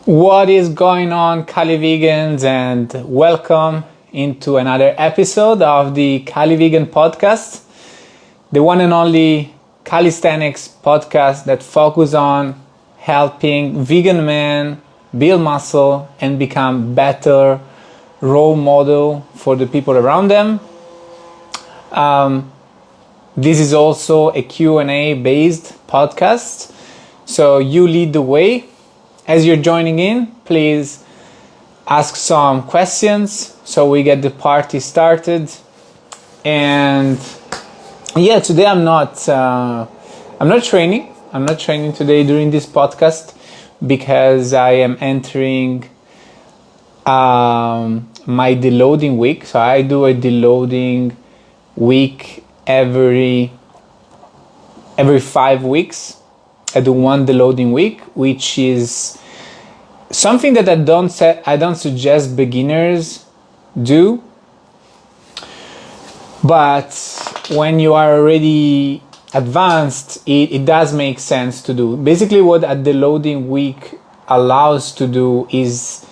What is going on, CALIVEGANs, and welcome into another episode of the CALIVEGAN podcast, the one and only calisthenics podcast that focuses on helping vegan men build muscle and become better role model for the people around them. This is also a Q&A based podcast, so you lead the way. As you're joining in, please ask some questions so we get the party started. And yeah, today I'm not training. I'm not training today during this podcast because I am entering my deloading week. So I do a deloading week every 5 weeks. I do one deloading week, which is something that I don't suggest beginners do. But when you are already advanced, it does make sense to do. Basically, what a deloading week allows to do is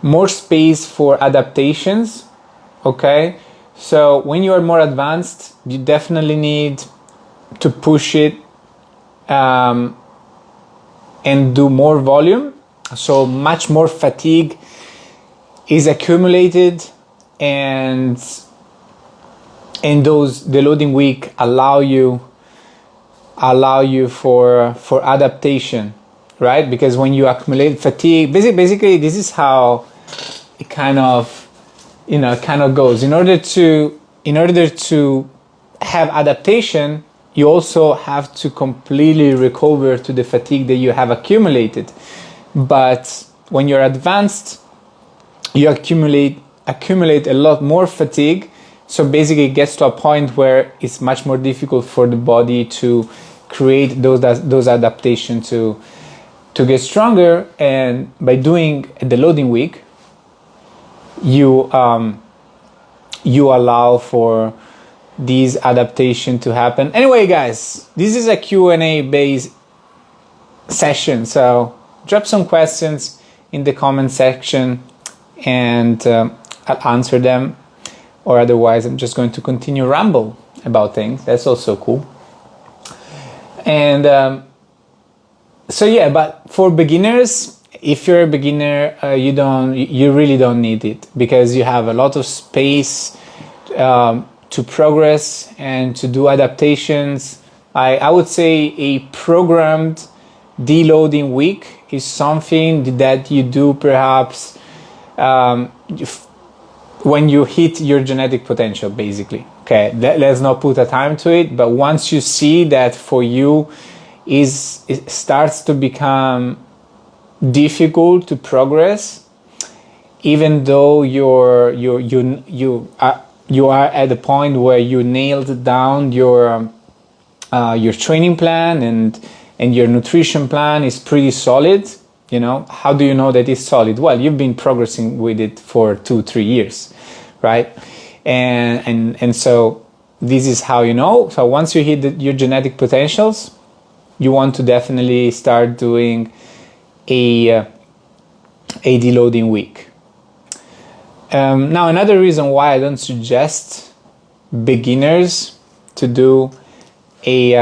more space for adaptations. Okay, so when you are more advanced, you definitely need to push it and do more volume, so much more fatigue is accumulated, and those deloading week allow you for adaptation, right? Because when you accumulate fatigue, basically this is how it kind of goes. In order to have adaptation, you also have to completely recover to the fatigue that you have accumulated. But when you're advanced, you accumulate a lot more fatigue. So basically it gets to a point where it's much more difficult for the body to create those adaptations to get stronger. And by doing the loading week, you allow for these adaptation to happen. Anyway, guys, this is a Q&A based session, so drop some questions in the comment section and I'll answer them, or otherwise I'm just going to continue ramble about things. That's also cool. And so yeah, but for beginners, if you're a beginner, you really don't need it, because you have a lot of space to progress and to do adaptations. I would say a programmed deloading week is something that you do perhaps when you hit your genetic potential, basically. Okay, let's not put a time to it, but once you see that for you it starts to become difficult to progress, even though you are at the point where you nailed down your training plan and your nutrition plan is pretty solid. How do you know that it's solid? Well, you've been progressing with it for 2-3 years, right? And so this is how you know. So once you hit your genetic potentials, you want to definitely start doing a deloading week. Now, another reason why I don't suggest beginners to do a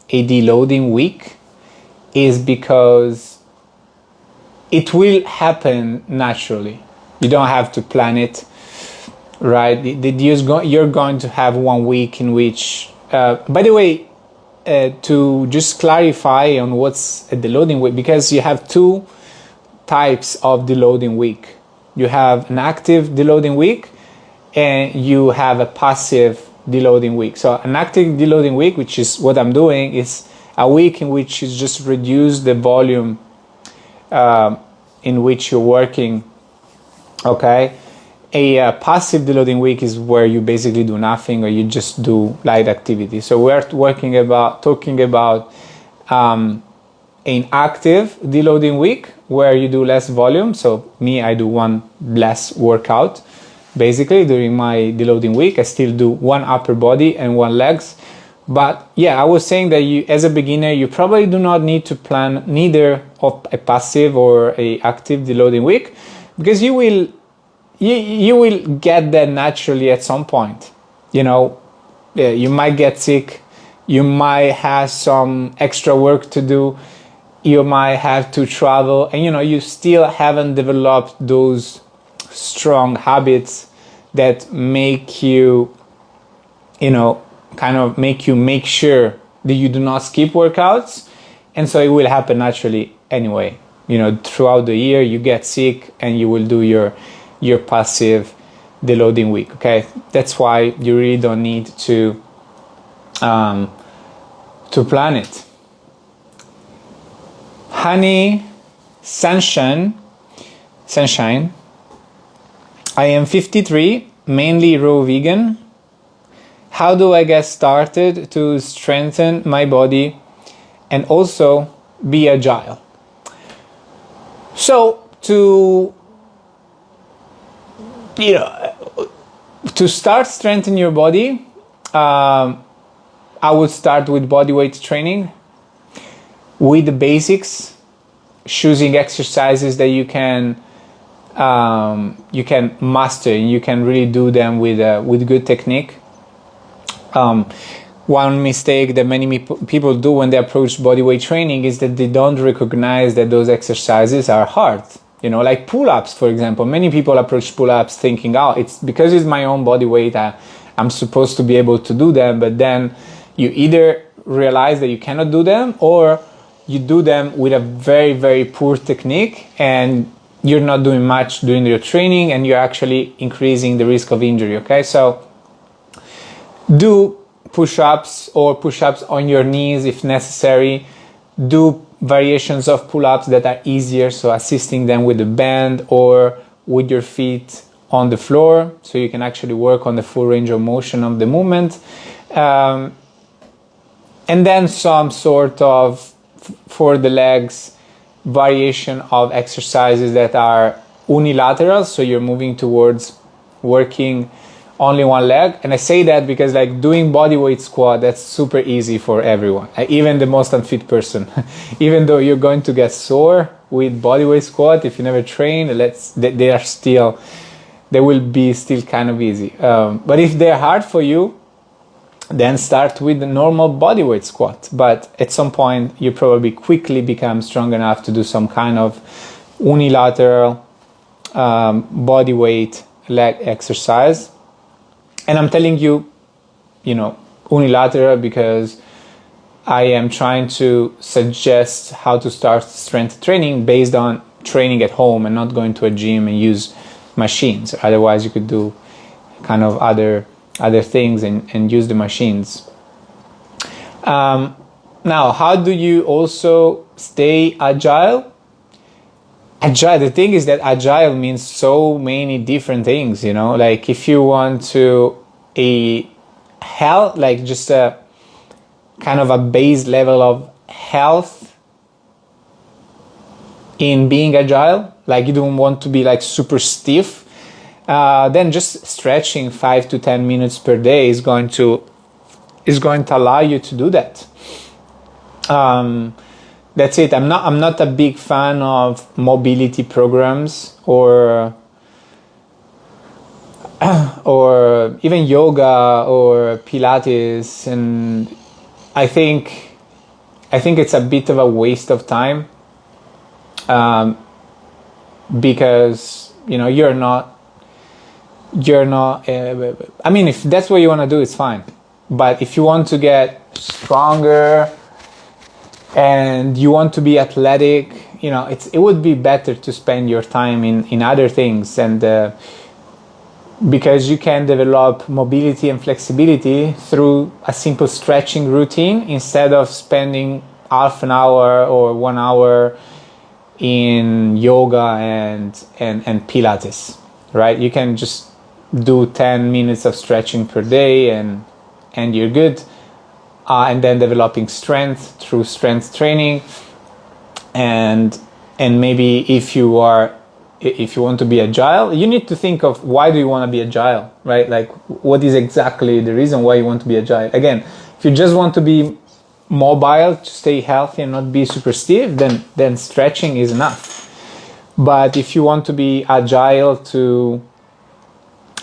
deloading week is because it will happen naturally. You don't have to plan it, right? You're going to have 1 week in which, by the way, to just clarify on what's a deloading week, because you have 2 types of deloading week. You have an active deloading week and you have a passive deloading week. So an active deloading week, which is what I'm doing, is a week in which you just reduce the volume in which you're working. Okay. A passive deloading week is where you basically do nothing, or you just do light activity. So we're talking about an active deloading week where you do less volume. So I do one less workout basically during my deloading week. I still do 1 upper body and 1 legs, But yeah, I was saying that you, as a beginner, you probably do not need to plan neither of a passive or a active deloading week, because you will get that naturally at some point. You know, you might get sick, you might have some extra work to do, you might have to travel, and you know, you still haven't developed those strong habits that make you, you know, kind of make you make sure that you do not skip workouts. And so it will happen naturally anyway. You know, throughout the year you get sick and you will do your passive deloading week. Okay, that's why you really don't need to plan it. Honey Sunshine, I am 53, mainly raw vegan. How do I get started to strengthen my body and also be agile? So to start strengthening your body, I would start with bodyweight training, with the basics, choosing exercises that you can master and you can really do them with good technique. One mistake that many people do when they approach bodyweight training is that they don't recognize that those exercises are hard. You know, like pull-ups, for example. Many people approach pull-ups thinking, oh, it's because it's my own body weight, I'm supposed to be able to do them. But then you either realize that you cannot do them, or you do them with a very, very poor technique, and you're not doing much during your training, and you're actually increasing the risk of injury. Okay, so do push-ups or push-ups on your knees if necessary. Do variations of pull-ups that are easier, so assisting them with the band or with your feet on the floor, so you can actually work on the full range of motion of the movement. And then some sort of, for the legs, variation of exercises that are unilateral, so you're moving towards working only one leg. And I say that because, like, doing bodyweight squat, that's super easy for everyone, even the most unfit person. Even though you're going to get sore with bodyweight squat if you never train, they will be still kind of easy. But if they're hard for you, then start with the normal bodyweight squat. But at some point you probably quickly become strong enough to do some kind of unilateral bodyweight leg exercise. And I'm telling you, unilateral, because I am trying to suggest how to start strength training based on training at home and not going to a gym and use machines. Otherwise, you could do kind of other things and use the machines. Now, how do you also stay agile? The thing is that agile means so many different things, like if you want to just a kind of a base level of health in being agile, like you don't want to be like super stiff, then just stretching 5 to 10 minutes per day is going to allow you to do that. That's it. I'm not a big fan of mobility programs or even yoga or Pilates, and I think it's a bit of a waste of time, because you're not. I mean, if that's what you want to do, it's fine. But if you want to get stronger and you want to be athletic, it would be better to spend your time in other things, and because you can develop mobility and flexibility through a simple stretching routine instead of spending half an hour or 1 hour in yoga and Pilates, right? You can just do 10 minutes of stretching per day and you're good. And then developing strength through strength training, and maybe if you are if you want to be agile, you need to think of why do you want to be agile, right? Like, what is exactly the reason why you want to be agile? Again, if you just want to be mobile to stay healthy and not be super stiff, then stretching is enough. But if you want to be agile to,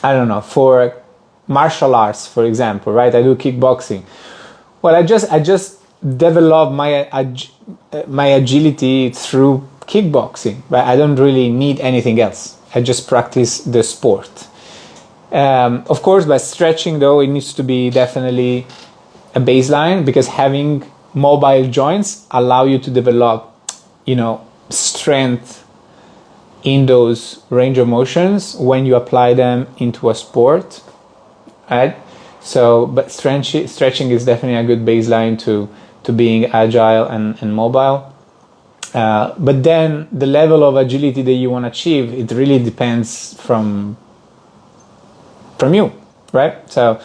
I don't know, for martial arts, for example, right? I do kickboxing. Well, I just develop my agility through kickboxing, right? I don't really need anything else. I just practice the sport. Of course, by stretching though, it needs to be definitely a baseline, because having mobile joints allow you to develop, strength in those range of motions when you apply them into a sport, right? So, but stretching is definitely a good baseline to being agile and mobile. But then the level of agility that you want to achieve, it really depends from you, right? So,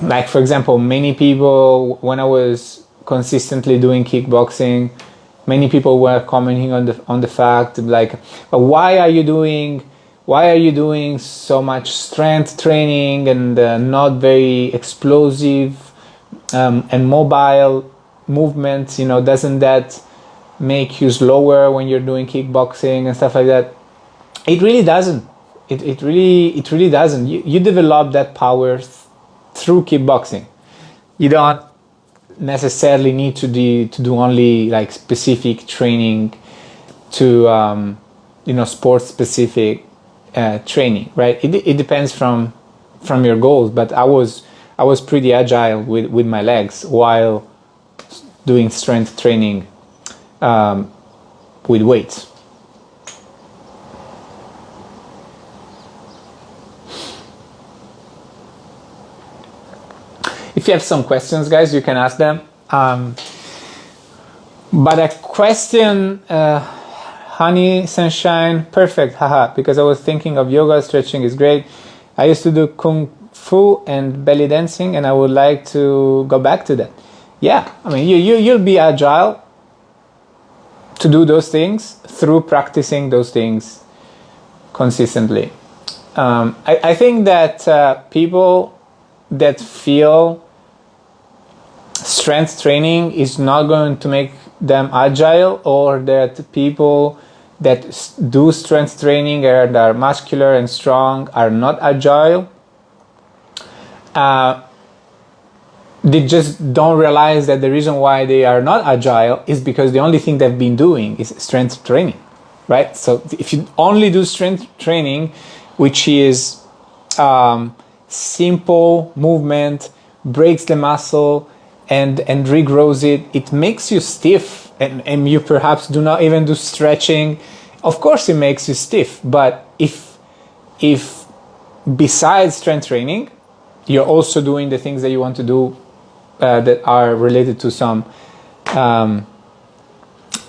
like for example, many people, when I was consistently doing kickboxing, many people were commenting on the fact, like, why are you doing so much strength training and not very explosive and mobile movements? Doesn't that make you slower when you're doing kickboxing and stuff like that? It really doesn't. It really doesn't. You develop that power through kickboxing. You don't necessarily need to do only like specific training to sport specific training, right? It depends from your goals, but I was pretty agile with my legs while doing strength training with weights. If you have some questions, guys, you can ask them. But a question, Honey Sunshine, perfect, haha, because I was thinking of yoga, stretching is great. I used to do Kung Fu and belly dancing, and I would like to go back to that. Yeah, I mean, you'll be agile to do those things through practicing those things consistently. I think that people that feel strength training is not going to make them agile, or that people that do strength training and are muscular and strong are not agile, they just don't realize that the reason why they are not agile is because the only thing they've been doing is strength training, right? So if you only do strength training, which is simple movement, breaks the muscle and regrows it, it makes you stiff, and you perhaps do not even do stretching. Of course it makes you stiff, but if besides strength training you're also doing the things that you want to do that are related to some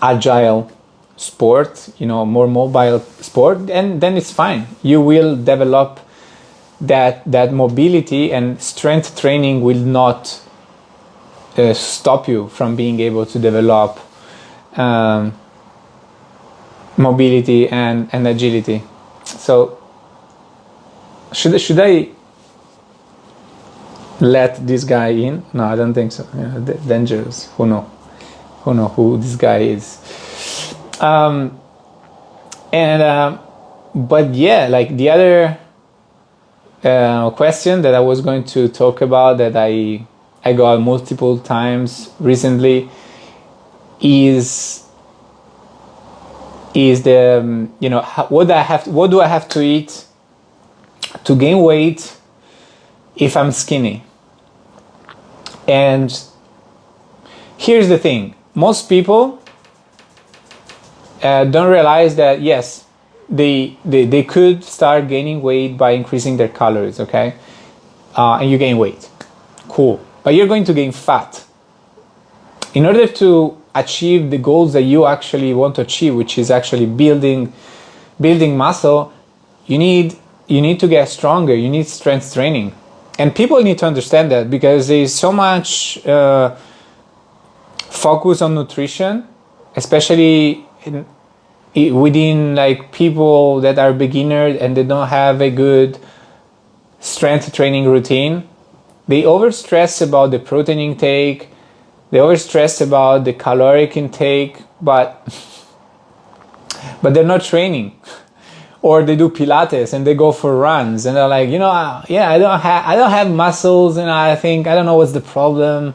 agile sport, more mobile sport, and then it's fine. You will develop that mobility, and strength training will not stop you from being able to develop mobility and agility. So should I let this guy in? No, I don't think so. Dangerous. Who know who this guy is. But yeah, like the other question that I was going to talk about that I got multiple times recently is the what do I have to eat to gain weight if I'm skinny? And here's the thing: most people don't realize that yes, they could start gaining weight by increasing their calories, okay? And you gain weight, cool, but you're going to gain fat. In order to achieve the goals that you actually want to achieve, which is actually building muscle, you need to get stronger. You need strength training, and people need to understand that, because there is so much focus on nutrition especially within like people that are beginners and they don't have a good strength training routine, they overstress about the protein intake, they overstress about the caloric intake, but they're not training. Or they do Pilates and they go for runs and they're like, yeah, I don't have muscles, and I don't know what's the problem.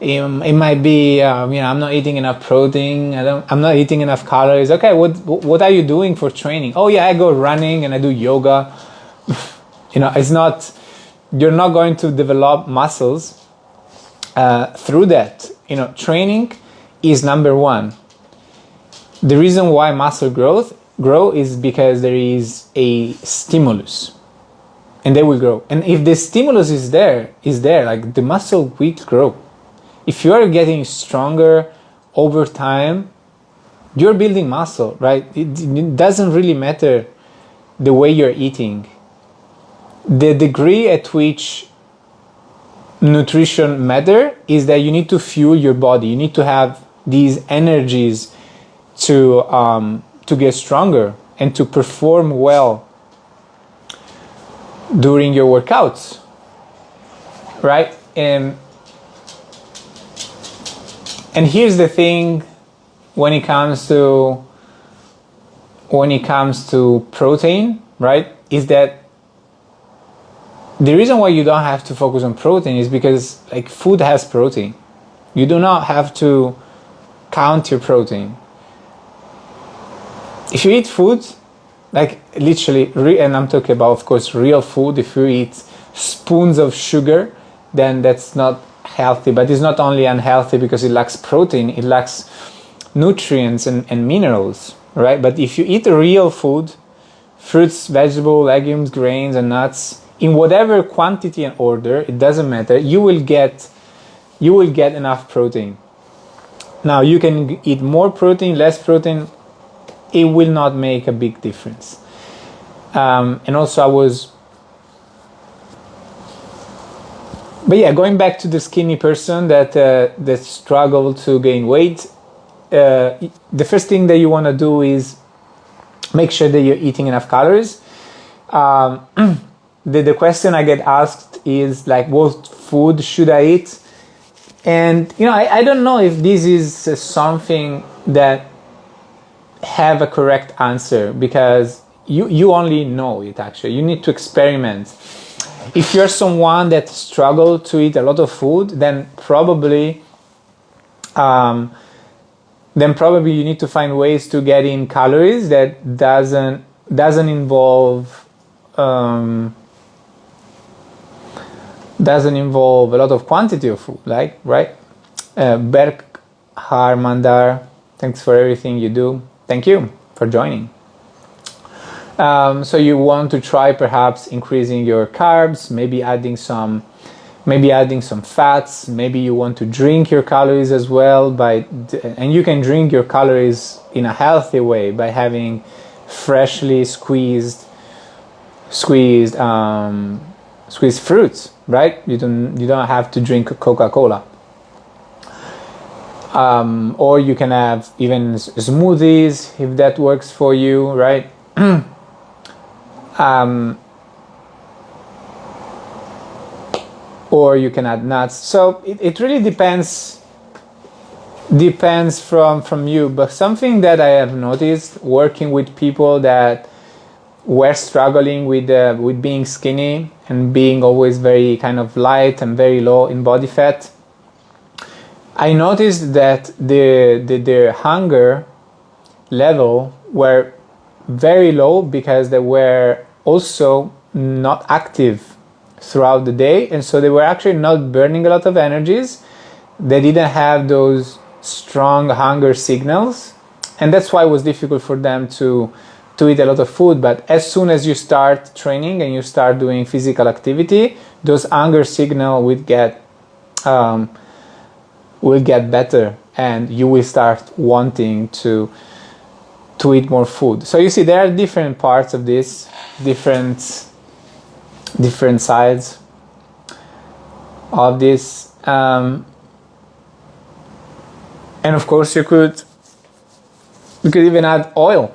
It might be, I'm not eating enough protein. I'm not eating enough calories. Okay, what are you doing for training? Oh yeah, I go running and I do yoga. It's not. You're not going to develop muscles through that. Training is number one. The reason why muscle grow is because there is a stimulus, and they will grow. And if the stimulus is there, like the muscle will grow. If you are getting stronger over time, you're building muscle, right? It doesn't really matter the way you're eating. The degree at which nutrition matter is that you need to fuel your body. You need to have these energies to get stronger and to perform well during your workouts, right? And here's the thing when it comes to protein, right? Is that the reason why you don't have to focus on protein is because like food has protein. You do not have to count your protein. If you eat food, like literally, and I'm talking about, of course, real food, if you eat spoons of sugar, then that's not healthy. But it's not only unhealthy because it lacks protein, it lacks nutrients and minerals, right? But if you eat real food, fruits, vegetables, legumes, grains, and nuts, in whatever quantity and order, it doesn't matter, you will get enough protein. Now, you can eat more protein, less protein, it will not make a big difference. And also but yeah, going back to the skinny person that struggled to gain weight, the first thing that you want to do is make sure that you're eating enough calories. The question I get asked is like, what food should I eat? And I don't know if this is something that have a correct answer, because you only know it. Actually, you need to experiment. If you're someone that struggles to eat a lot of food, then probably you need to find ways to get in calories that doesn't involve a lot of quantity of food, like, right? Berk Harmandar, thanks for everything you do. Thank you for joining. So you want to try perhaps increasing your carbs, maybe adding some fats. Maybe you want to drink your calories as well and you can drink your calories in a healthy way by having freshly squeezed fruits, right? You don't have to drink Coca-Cola. Or you can have even smoothies if that works for you, right? Or you can add nuts. So it really depends from you. But something that I have noticed working with people that were struggling with being skinny and being always very kind of light and very low in body fat, I noticed that their hunger level were very low because they were also not active throughout the day, and so they were actually not burning a lot of energies. They didn't have those strong hunger signals, and that's why it was difficult for them to eat a lot of food. But as soon as you start training and you start doing physical activity, those hunger signals will get better, and you will start wanting to eat more food. So you see, there are different parts of this, different sides of this, and of course you could You could even add oil.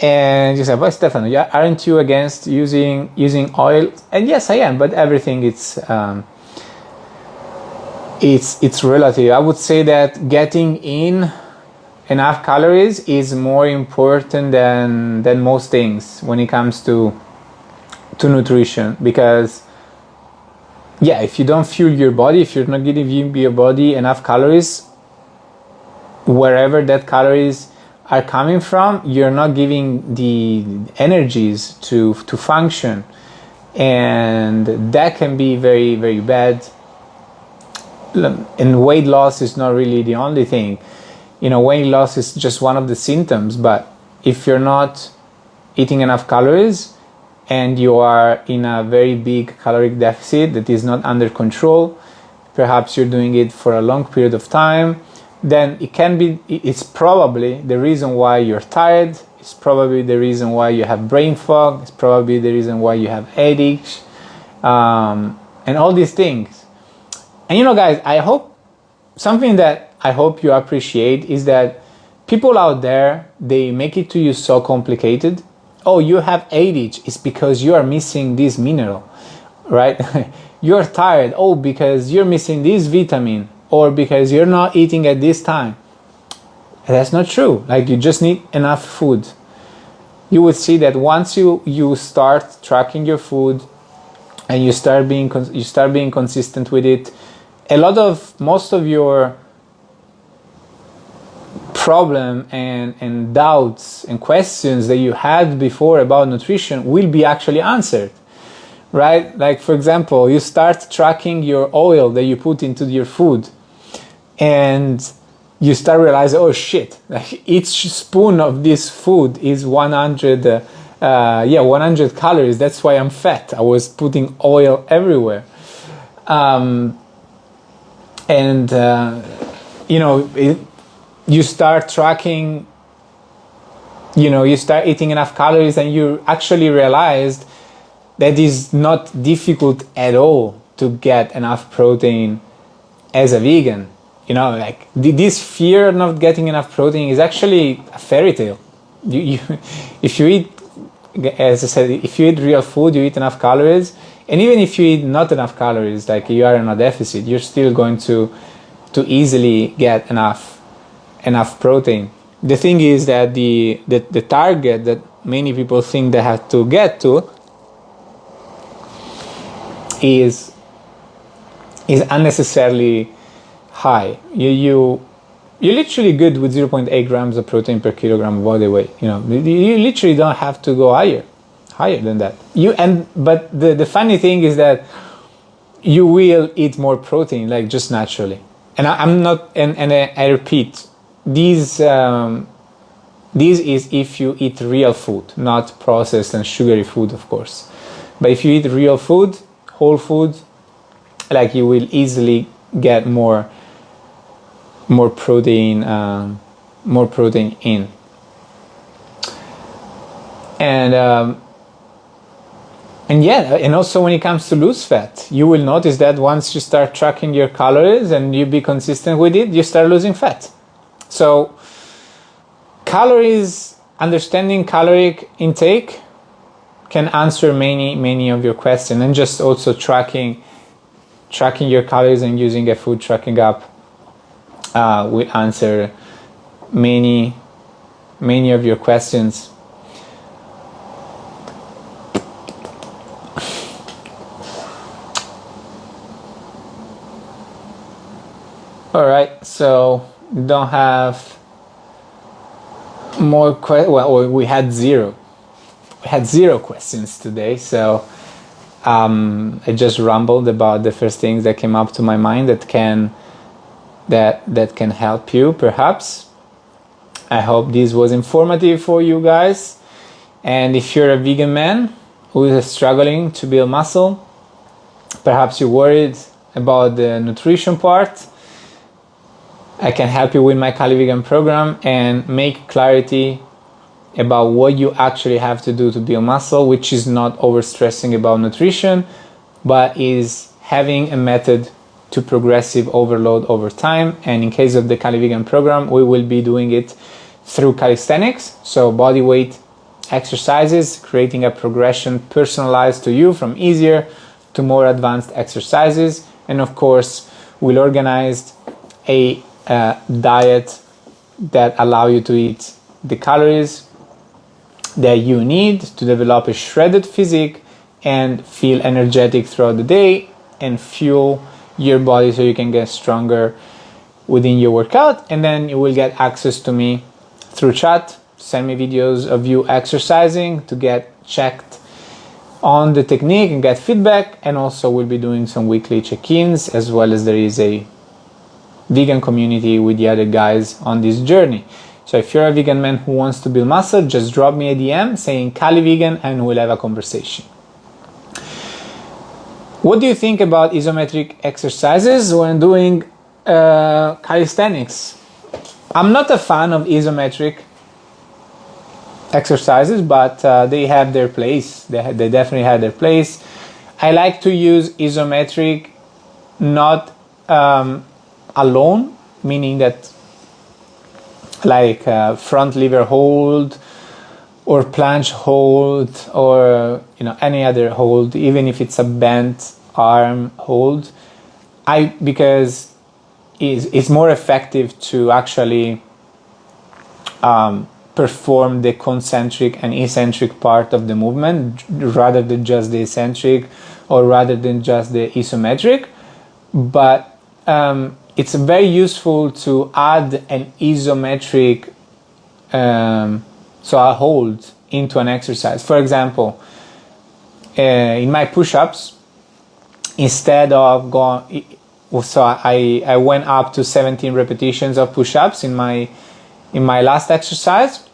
And you say, well, Stefano, aren't you against using oil? And yes, I am, but everything it's relative. I would say that getting in enough calories is more important than most things when it comes to nutrition, because if you don't fuel your body, if you're not giving your body enough calories, wherever that calories are coming from, you're not giving the energies to function, and that can be very, very bad. And weight loss is not really the only thing. Weight loss is just one of the symptoms, but if you're not eating enough calories and you are in a very big caloric deficit that is not under control, perhaps you're doing it for a long period of time, then it's probably the reason why you're tired, it's probably the reason why you have brain fog, it's probably the reason why you have headaches, and all these things. And guys, something that I hope you appreciate is that people out there, they make it to you so complicated. Oh, you have ADH, it's because you are missing this mineral, right? You're tired, oh, because you're missing this vitamin, or because you're not eating at this time. That's not true. Like, you just need enough food. You would see that once you start tracking your food and you start being consistent with it, most of your problem and doubts and questions that you had before about nutrition will be actually answered, right? Like, for example, you start tracking your oil that you put into your food, and you start realizing, oh shit, like each spoon of this food is 100 calories. That's why I'm fat. I was putting oil everywhere. You start tracking, you start eating enough calories, and you actually realized that it's not difficult at all to get enough protein as a vegan. Like, this fear of not getting enough protein is actually a fairy tale. If you eat, as I said, if you eat real food, you eat enough calories, and even if you eat not enough calories, like you are in a deficit, you're still going to easily get enough protein. The thing is that the target that many people think they have to get to is unnecessarily high. You're literally good with 0.8 grams of protein per kilogram of body weight. You literally don't have to go higher than that. But the funny thing is that you will eat more protein, like, just naturally. And I repeat, this is if you eat real food, not processed and sugary food, of course. But if you eat real food, whole food, like, you will easily get more protein in. And also when it comes to lose fat, you will notice that once you start tracking your calories and you be consistent with it, you start losing fat. So understanding caloric intake can answer many of your questions, and just also tracking your calories and using a food tracking app will answer many of your questions. All right, so we don't have more questions. Well, we had zero questions today, so I just rambled about the first things that came up to my mind that can help you, perhaps. I hope this was informative for you guys. And if you're a vegan man who is struggling to build muscle, perhaps you're worried about the nutrition part, I can help you with my CALIVEGAN program and make clarity about what you actually have to do to build muscle, which is not overstressing about nutrition, but is having a method to progressive overload over time. And in case of the CALIVEGAN program, we will be doing it through calisthenics, so body weight exercises, creating a progression personalized to you from easier to more advanced exercises. And of course, we'll organize a diet that allow you to eat the calories that you need to develop a shredded physique and feel energetic throughout the day and fuel your body so you can get stronger within your workout. And then you will get access to me through chat. Send me videos of you exercising to get checked on the technique and get feedback. And also we'll be doing some weekly check-ins, as well as there is a vegan community with the other guys on this journey. So if you're a vegan man who wants to build muscle, just drop me a DM saying CALIVEGAN and we'll have a conversation. What do you think about isometric exercises when doing calisthenics? I'm not a fan of isometric exercises, but they have their place. They definitely have their place. I like to use isometric not alone, meaning that like front lever hold or planche hold or any other hold, even if it's a bent arm hold. Because it's more effective to actually perform the concentric and eccentric part of the movement rather than just the eccentric or rather than just the isometric. But it's very useful to add an isometric so a hold into an exercise. For example, in my push-ups, instead of going, so I went up to 17 repetitions of push-ups in my last exercise.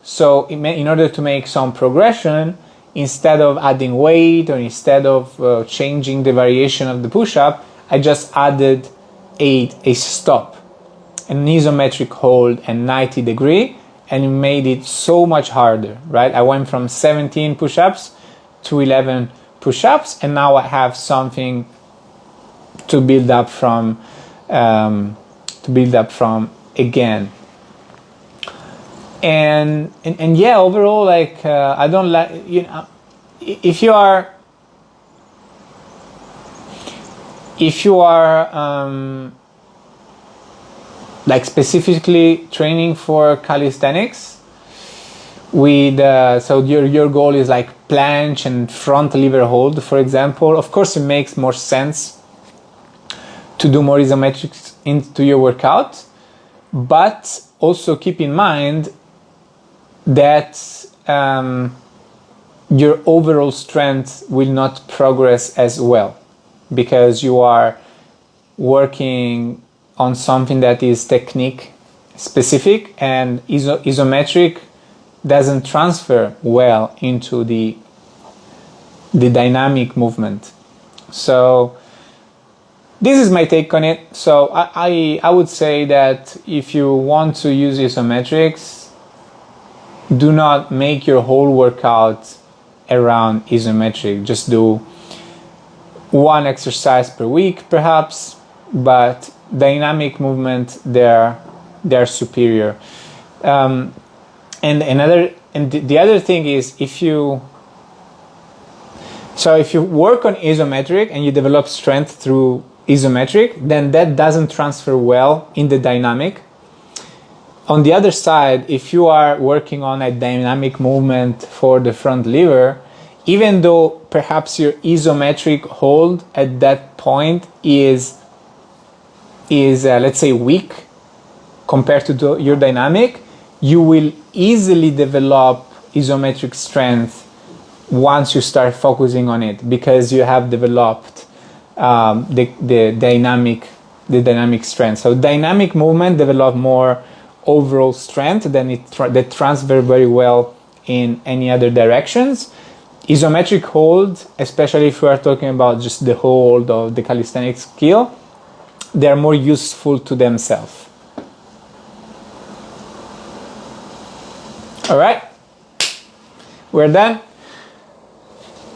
So in order to make some progression, instead of adding weight or instead of changing the variation of the push-up, I just added a stop, an isometric hold at 90 degree, and it made it so much harder, right? I went from 17 push-ups to 11 push-ups, and now I have something to build up from again. And yeah, overall, like I don't like, if you are like specifically training for calisthenics with so your goal is like planche and front lever hold, for example, of course it makes more sense to do more isometrics into your workout, but also keep in mind that your overall strength will not progress as well, because you are working on something that is technique specific, and isometric doesn't transfer well into the dynamic movement. So this is my take on it. So I would say that if you want to use isometrics, do not make your whole workout around isometric. Just do one exercise per week perhaps, but dynamic movement, they're superior. And the other thing is, if you work on isometric and you develop strength through isometric, then that doesn't transfer well in the dynamic. On the other side, if you are working on a dynamic movement for the front lever, even though perhaps your isometric hold at that point is let's say weak compared to your dynamic, you will easily develop isometric strength once you start focusing on it, because you have developed the dynamic strength. So dynamic movement develop more overall strength than that transfer very well in any other directions. Isometric hold, especially if we are talking about just the hold of the calisthenics skill, they are more useful to themselves. All right, we're done.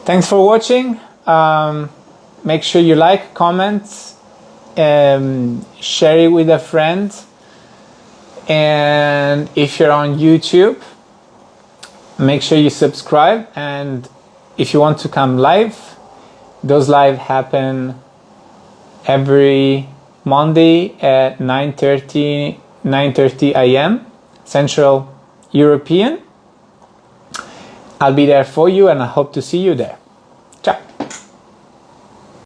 Thanks for watching. Make sure you like, comment, share it with a friend. And if you're on YouTube, make sure you subscribe. And if you want to come live, those live happen every Monday at 9:30 a.m. Central European. I'll be there for you, and I hope to see you there. Ciao.